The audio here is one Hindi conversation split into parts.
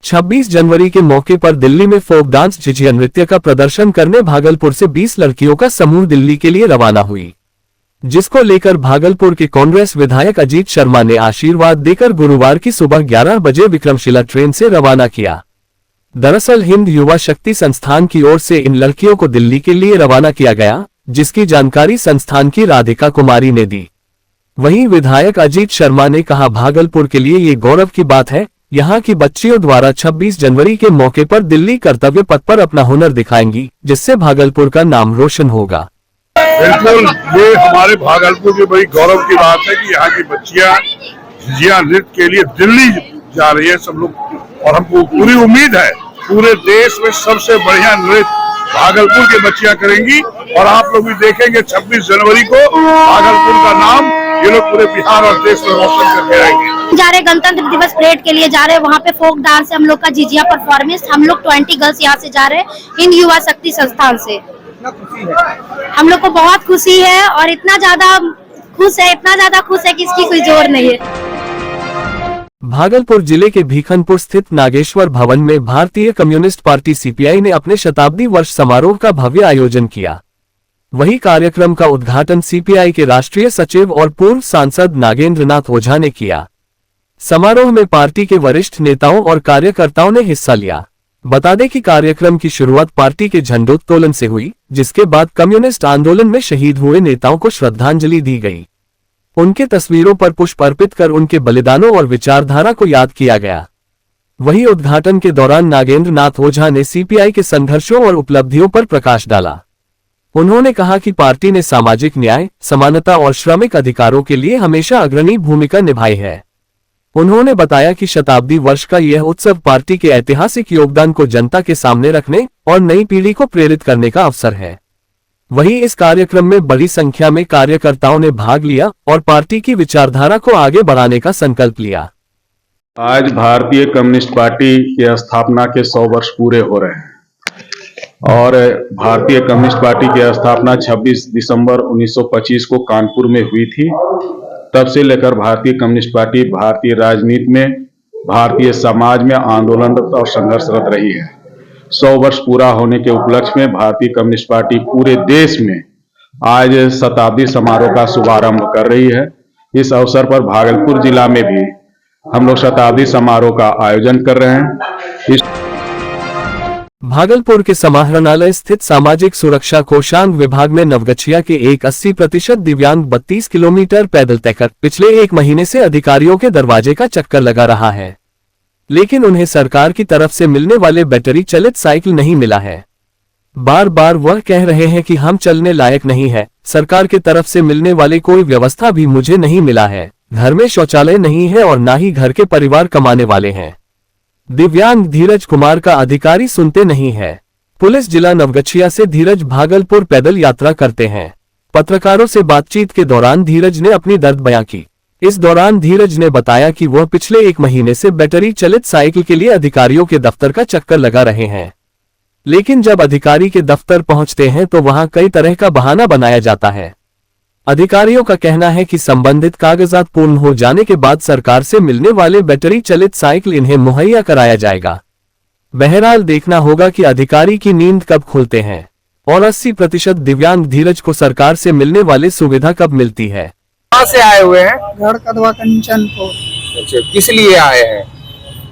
26 जनवरी के मौके पर दिल्ली में फोक डांस झिझिया नृत्य का प्रदर्शन करने भागलपुर से 20 लड़कियों का समूह दिल्ली के लिए रवाना हुई, जिसको लेकर भागलपुर के कांग्रेस विधायक अजीत शर्मा ने आशीर्वाद देकर गुरुवार की सुबह 11 बजे विक्रमशिला ट्रेन से रवाना किया। दरअसल हिंद युवा शक्ति संस्थान की ओर से इन लड़कियों को दिल्ली के लिए रवाना किया गया, जिसकी जानकारी संस्थान की राधिका कुमारी ने दी। वहीं विधायक अजीत शर्मा ने कहा, भागलपुर के लिए ये गौरव की बात है, यहाँ की बच्चियों द्वारा 26 जनवरी के मौके पर दिल्ली कर्तव्य पथ पर अपना हुनर दिखाएंगी, जिससे भागलपुर का नाम रोशन होगा। बिल्कुल, ये हमारे भागलपुर की बड़ी गौरव की बात है कि यहाँ की बच्चियाँ झिझिया नृत्य के लिए दिल्ली जा रही है सब लोग, और हमको पूरी उम्मीद है पूरे देश में सबसे बढ़िया नृत्य भागलपुर की बच्चियाँ करेंगी। और आप लोग भी देखेंगे 26 जनवरी को भागलपुर का नाम ये लोग पूरे बिहार और देश में रोशन करके आएंगे। जा रहे गणतंत्र दिवस परेड के लिए जा रहे, वहाँ पे फोक डांस है हम लोग का, झिझिया परफॉर्मेंस। हम लोग 20 गर्ल्स यहाँ से जा रहे हैं हिंद युवा शक्ति संस्थान से। हम लोग को बहुत खुशी है और इतना ज्यादा खुश है कि इसकी कोई जोर नहीं है। भागलपुर जिले के भीखनपुर स्थित नागेश्वर भवन में भारतीय कम्युनिस्ट पार्टी सीपीआई ने अपने शताब्दी वर्ष समारोह का भव्य आयोजन किया। वही कार्यक्रम का उद्घाटन सीपीआई के राष्ट्रीय सचिव और पूर्व सांसद नागेंद्र नाथ ओझा ने किया। समारोह में पार्टी के वरिष्ठ नेताओं और कार्यकर्ताओं ने हिस्सा लिया। बता दें कि कार्यक्रम की शुरुआत पार्टी के झंडोत्तोलन से हुई, जिसके बाद कम्युनिस्ट आंदोलन में शहीद हुए नेताओं को श्रद्धांजलि दी गई। उनके तस्वीरों पर पुष्प अर्पित कर उनके बलिदानों और विचारधारा को याद किया गया। वहीं उद्घाटन के दौरान नागेंद्र नाथ ओझा ने सीपीआई के संघर्षों और उपलब्धियों पर प्रकाश डाला। उन्होंने कहा कि पार्टी ने सामाजिक न्याय, समानता और श्रमिक अधिकारों के लिए हमेशा अग्रणी भूमिका निभाई है। उन्होंने बताया कि शताब्दी वर्ष का यह उत्सव पार्टी के ऐतिहासिक योगदान को जनता के सामने रखने और नई पीढ़ी को प्रेरित करने का अवसर है। वहीं इस कार्यक्रम में बड़ी संख्या में कार्यकर्ताओं ने भाग लिया और पार्टी की विचारधारा को आगे बढ़ाने का संकल्प लिया। आज भारतीय कम्युनिस्ट पार्टी की स्थापना के 100 वर्ष पूरे हो रहे हैं और भारतीय कम्युनिस्ट पार्टी की स्थापना 26 दिसंबर 1925 को कानपुर में हुई थी। तब से लेकर भारतीय कम्युनिस्ट पार्टी भारतीय राजनीति में, भारतीय समाज में आंदोलनरत और संघर्षरत रही है। 100 वर्ष पूरा होने के उपलक्ष्य में भारतीय कम्युनिस्ट पार्टी पूरे देश में आज शताब्दी समारोह का शुभारंभ कर रही है। इस अवसर पर भागलपुर जिला में भी हम लोग शताब्दी समारोह का आयोजन कर रहे हैं। भागलपुर के समाहरणालय स्थित सामाजिक सुरक्षा कोषांग विभाग में नवगछिया के एक 80% दिव्यांग 32 किलोमीटर पैदल तय कर पिछले 1 महीने से अधिकारियों के दरवाजे का चक्कर लगा रहा है, लेकिन उन्हें सरकार की तरफ से मिलने वाले बैटरी चलित साइकिल नहीं मिला है। बार बार वह कह रहे हैं कि हम चलने लायक नहीं है, सरकार की तरफ से मिलने वाली कोई व्यवस्था भी मुझे नहीं मिला है, घर में शौचालय नहीं है और न ही घर के परिवार कमाने वाले हैं। दिव्यांग धीरज कुमार का अधिकारी सुनते नहीं है। पुलिस जिला नवगछिया से धीरज भागलपुर पैदल यात्रा करते हैं। पत्रकारों से बातचीत के दौरान धीरज ने अपनी दर्द बयां की। इस दौरान धीरज ने बताया कि वह पिछले 1 महीने से बैटरी चलित साइकिल के लिए अधिकारियों के दफ्तर का चक्कर लगा रहे हैं, लेकिन जब अधिकारी के दफ्तर पहुंचते हैं तो वहां कई तरह का बहाना बनाया जाता है। अधिकारियों का कहना है कि संबंधित कागजात पूर्ण हो जाने के बाद सरकार से मिलने वाले बैटरी चलित साइकिल इन्हें मुहैया कराया जाएगा। बहरहाल देखना होगा कि अधिकारी की नींद कब खुलते हैं और 80% दिव्यांग धीरज को सरकार से मिलने वाली सुविधा कब मिलती है। कहाँ से आए हुए हैं? गढ़ कदवा कंचनपुर। अच्छा, किस लिए आए हैं?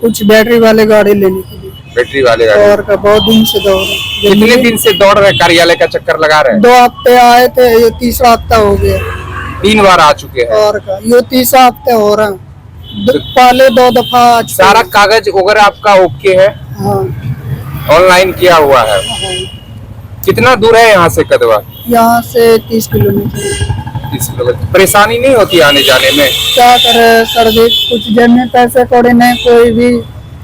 कुछ बैटरी वाले गाड़ी लेने के लिए। बैटरी वाले गाड़ी? और का बहुत दिन से दौड़ रहे। कितने दिन से दौड़ रहे, कार्यालय का चक्कर लगा रहे हैं? 2 हफ्ते आए थे, ये 3रा हफ्ता हो गया। 3 बार आ चुके हैं। और का ये 3रा हफ्ते हो रहा है। पहले 2 दफा आ चुके। सारा कागज वगैरह आपका ओके है? हाँ, ऑनलाइन किया हुआ है। कितना दूर है यहाँ से कदवा? यहाँ से 30 किलोमीटर। परेशानी नहीं होती आने जाने में? क्या करे सर जी, कुछ जन में पैसे कौड़े नहीं, कोई भी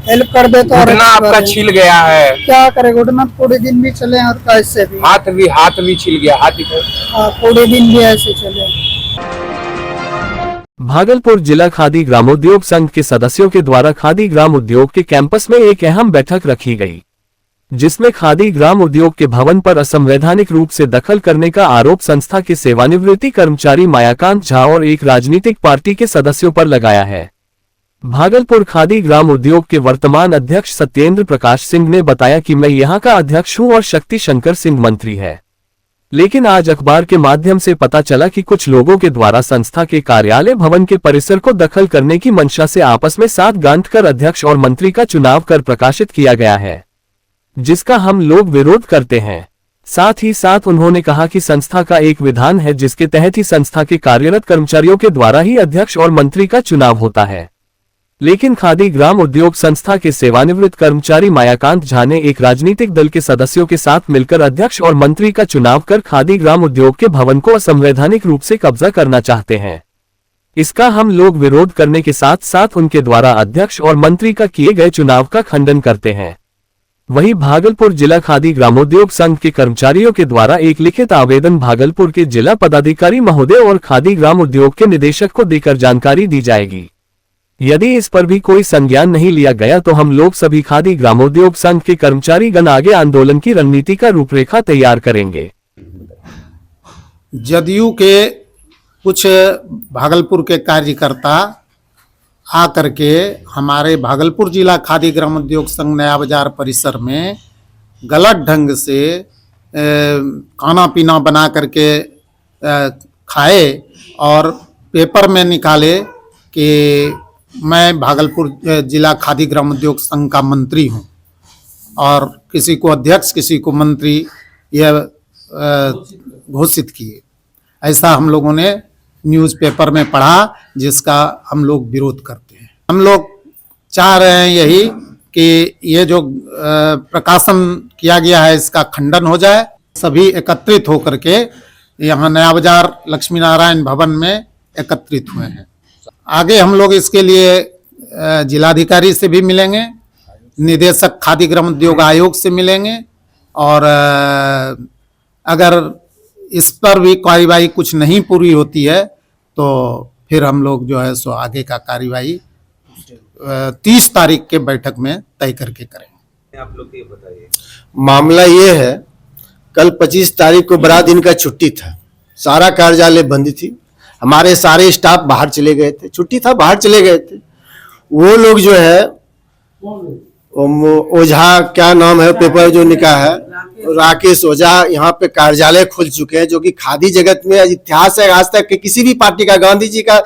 हेल्प कर दे तो। घुटना आपका छिल गया है। क्या करे, घुटना पूरे दिन भी चले और कैसे भी। हाथ भी छिल गया। हाथ पूरे दिन भी ऐसे चले। भागलपुर जिला खादी ग्रामोद्योग संघ के सदस्यों के द्वारा खादी ग्राम उद्योग के कैंपस में एक अहम बैठक रखी गई, जिसमें खादी ग्राम उद्योग के भवन पर असंवैधानिक रूप से दखल करने का आरोप संस्था के सेवानिवृत्ति कर्मचारी मायाकांत झा और एक राजनीतिक पार्टी के सदस्यों पर लगाया है। भागलपुर खादी ग्राम उद्योग के वर्तमान अध्यक्ष सत्येंद्र प्रकाश सिंह ने बताया कि मैं यहां का अध्यक्ष हूं और शक्ति शंकर सिंह मंत्री है। लेकिन आज अखबार के माध्यम से पता चला कि कुछ लोगों के द्वारा संस्था के कार्यालय भवन के परिसर को दखल करने की मंशा से आपस में साथ गांठकर अध्यक्ष और मंत्री का चुनाव कर प्रकाशित किया गया है, जिसका हम लोग विरोध करते हैं। साथ ही साथ उन्होंने कहा कि संस्था का एक विधान है जिसके तहत ही संस्था के कार्यरत कर्मचारियों के द्वारा ही अध्यक्ष और मंत्री का चुनाव होता है। लेकिन खादी ग्राम उद्योग संस्था के सेवानिवृत्त कर्मचारी मायाकांत झा ने एक राजनीतिक दल के सदस्यों के साथ मिलकर अध्यक्ष और मंत्री का चुनाव कर खादी ग्राम उद्योग के भवन को असंवैधानिक रूप से कब्जा करना चाहते हैं। इसका हम लोग विरोध करने के साथ साथ उनके द्वारा अध्यक्ष और मंत्री का किए गए चुनाव का खंडन करते हैं। वहीं भागलपुर जिला खादी ग्रामोद्योग संघ के कर्मचारियों के द्वारा एक लिखित आवेदन भागलपुर के जिला पदाधिकारी महोदय और खादी ग्राम उद्योग के निदेशक को देकर जानकारी दी जाएगी। यदि इस पर भी कोई संज्ञान नहीं लिया गया तो हम लोग सभी खादी ग्रामोद्योग संघ के कर्मचारी गण आगे आंदोलन की रणनीति का रूपरेखा तैयार करेंगे। जदयू के कुछ भागलपुर के कार्यकर्ता आकर के हमारे भागलपुर जिला खादी ग्रामोद्योग संघ नया बाजार परिसर में गलत ढंग से खाना पीना बना करके खाए और पेपर में निकाले कि मैं भागलपुर जिला खादी ग्रामोद्योग संघ का मंत्री हूं और किसी को अध्यक्ष किसी को मंत्री यह घोषित किए। ऐसा हम लोगों ने न्यूज़पेपर में पढ़ा, जिसका हम लोग विरोध करते हैं। हम लोग चाह रहे हैं यही कि ये जो प्रकाशन किया गया है इसका खंडन हो जाए। सभी एकत्रित होकर के यहाँ नया बाजार लक्ष्मी नारायण भवन में एकत्रित हुए हैं। आगे हम लोग इसके लिए जिलाधिकारी से भी मिलेंगे, निदेशक खादी ग्रामोद्योग आयोग से मिलेंगे और अगर इस पर भी कार्यवाही कुछ नहीं पूरी होती है तो फिर हम लोग जो है सो आगे का कार्यवाही 30 तारीख के बैठक में तय करके करेंगे। आप लोग ये बताइए। मामला ये है, कल 25 तारीख को बड़ा दिन का छुट्टी था, सारा कार्यालय बंद थी, हमारे सारे स्टाफ बाहर चले गए थे, छुट्टी था बाहर चले गए थे। वो लोग जो है ओझा क्या नाम है पेपर जो निकाला है, राकेश ओझा यहाँ पे कार्यालय खुल चुके हैं, जो कि खादी जगत में इतिहास है आज तक कि किसी भी पार्टी का, गांधी जी का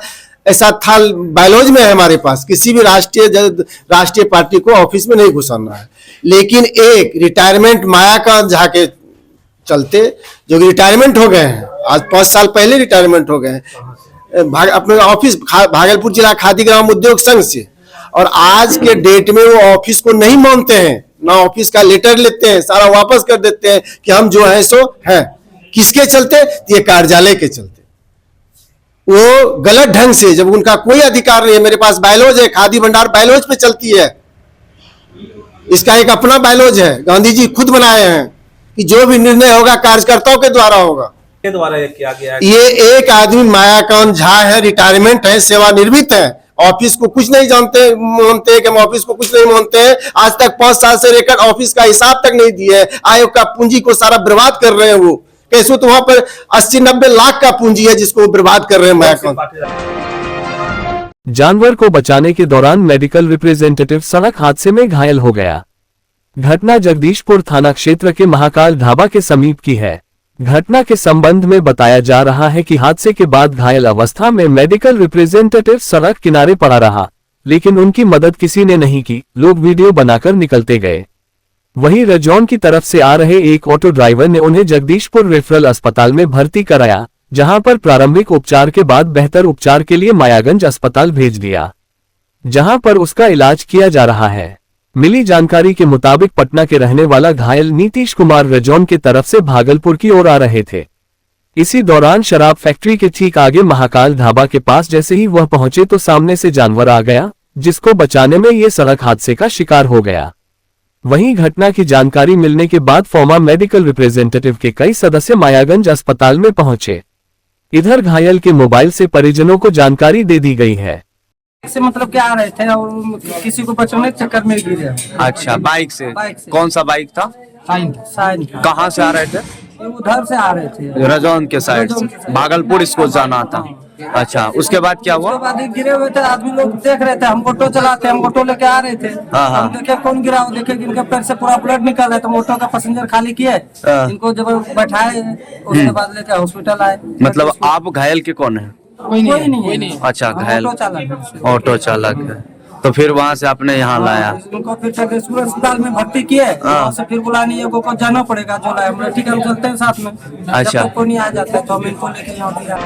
ऐसा था बायोलॉजी में है हमारे पास, किसी भी राष्ट्रीय पार्टी को ऑफिस में नहीं घुसाना है। लेकिन एक रिटायरमेंट मायाकांत झा के चलते जो कि रिटायरमेंट हो गए हैं, आज 5 साल पहले रिटायरमेंट हो गए हैं अपने ऑफिस भागलपुर जिला खादी ग्राम उद्योग संघ से, और आज के डेट में वो ऑफिस को नहीं मानते हैं, ना ऑफिस का लेटर लेते हैं, सारा वापस कर देते हैं कि हम जो है सो है। किसके चलते? ये कार्यालय के चलते। वो गलत ढंग से, जब उनका कोई अधिकार नहीं है, मेरे पास बायोलॉज है, खादी भंडार बायोलॉज पे चलती है, इसका एक अपना बायोलॉज है, गांधी जी खुद बनाए हैं कि जो भी निर्णय होगा कार्यकर्ताओं के द्वारा होगा। के द्वारा ये किया गया है। ये एक आदमी मायाकांत झा है, रिटायरमेंट है, सेवानिवृत्त है, ऑफिस को कुछ नहीं जानते, मानते कि हम ऑफिस को कुछ नहीं मानते हैं। आज तक 5 साल से रेकर्ड ऑफिस का हिसाब तक नहीं दिए है, आयोग का पूंजी को सारा बर्बाद कर रहे हैं। वो कैसे तो वहां पर 80-90 लाख का पूंजी है जिसको बर्बाद कर रहे हैं मायाकांत। जानवर को बचाने के दौरान मेडिकल रिप्रेजेंटेटिव सड़क हादसे में घायल हो गया। घटना जगदीशपुर थाना क्षेत्र के महाकाल ढाबा के समीप की है। घटना के संबंध में बताया जा रहा है कि हादसे के बाद घायल अवस्था में मेडिकल रिप्रेजेंटेटिव सड़क किनारे पड़ा रहा, लेकिन उनकी मदद किसी ने नहीं की। लोग वीडियो बनाकर निकलते गए। वहीं रजौन की तरफ से आ रहे एक ऑटो ड्राइवर ने उन्हें जगदीशपुर रेफरल अस्पताल में भर्ती कराया, जहां पर प्रारंभिक उपचार के बाद बेहतर उपचार के लिए मायागंज अस्पताल भेज दिया, जहां पर उसका इलाज किया जा रहा है। मिली जानकारी के मुताबिक पटना के रहने वाला घायल नीतीश कुमार रजौन की तरफ से भागलपुर की ओर आ रहे थे। इसी दौरान शराब फैक्ट्री के ठीक आगे महाकाल ढाबा के पास जैसे ही वह पहुंचे तो सामने से जानवर आ गया, जिसको बचाने में ये सड़क हादसे का शिकार हो गया। वहीं घटना की जानकारी मिलने के बाद फॉर्मा मेडिकल रिप्रेजेंटेटिव के कई सदस्य मायागंज अस्पताल में पहुंचे। इधर घायल के मोबाइल से परिजनों को जानकारी दे दी गई है। से मतलब क्या आ रहे थे और किसी को बचाने के चक्कर में गिरे। अच्छा, बाइक से कौन सा बाइक था? साइन। कहाँ से आ रहे थे? उधर से आ रहे थे, रजौन के साइड से। भागलपुर इसको जाना था। अच्छा, उसके बाद क्या हुआ? उसके बाद ही गिरे हुए थे, आदमी लोग देख रहे थे, हम ऑटो चलाते, हम ऑटो लेके आ रहे थे। हाँ, हाँ। हम देखे कौन गिरा, वो देखे कि इनके पैर से पूरा ब्लड निकल रहा है, तो हम ऑटो का पैसेंजर खाली किए, हाँ। इनको जब बैठाए, उसके बाद लेके हॉस्पिटल आए। मतलब आप घायल के कौन है? कोई नहीं है। अच्छा, हम घायल ऑटो चालक हैं। ऑटो चालक है। तो फिर वहाँ से आपने यहाँ लाया? उनको फिर टगरेश्वर अस्पताल में भर्ती किए, वहाँ से फिर बुलानी है को जाना पड़ेगा, जो लाए। हम ठीक है, हम चलते हैं साथ में। अच्छा। जब तक कोई नहीं आ जाता है तो हम इनको लेके यहाँ दिया।